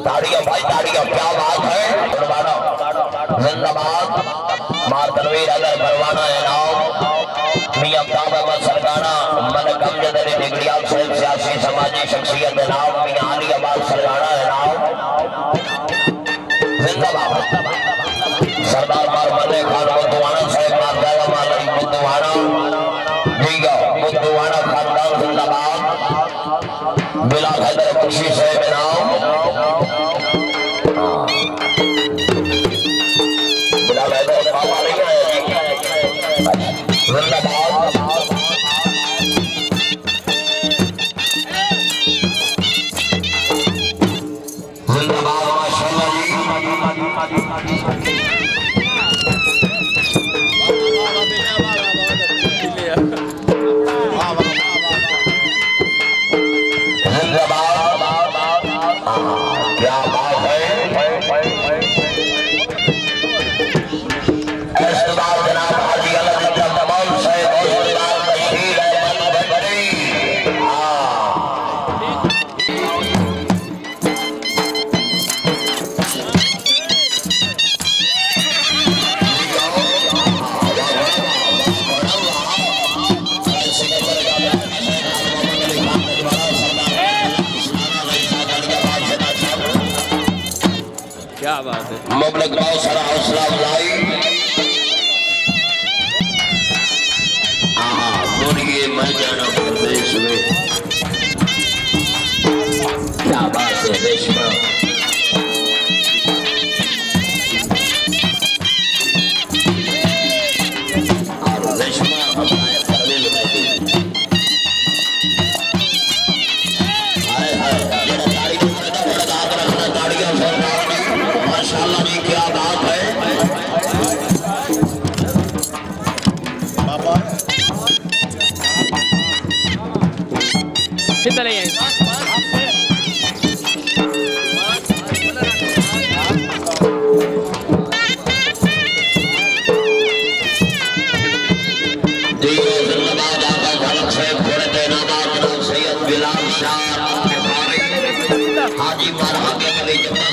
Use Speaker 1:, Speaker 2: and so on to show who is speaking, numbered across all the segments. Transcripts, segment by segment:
Speaker 1: ताड़ियां भाई ताड़ियां, क्या बात है। जिंदाबाद मार तनवीर अगर भरवाना है नाम मियां अहमद सरगाना मन कमजदरी डिग्रियाल से सियासी समाजी शख्सियत है नाम मियां अली अब्बास सरगाना है नाम। जिंदाबाद सरदार मार मले खान बुद्धवाना साहब मार गया मालई बुद्धवाना दीगा बुद्धवाना खानदान जिंदाबाद बिला हैदर बख्शी साहब नाम बिला हैदर बाबा नहीं आया जिंदाबाद जिंदाबाद माशाअल्लाह जी। मुबलक बहुत सारा हौसला अफजाई बोलिए मैं जाना प्रदेश में क्या बात है देश में और देश में हमारे परवेज बैठी हाय हाय मेरा गाड़ी को लगा रखना गाड़ियां माशाअल्लाह जी क्या बात है बाबा किधर है जिंदाबाद आका खलक से घोड़े तैनात सैयद बिलाल शाह बुखारी हाजी मारा के गली जमा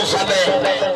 Speaker 1: सब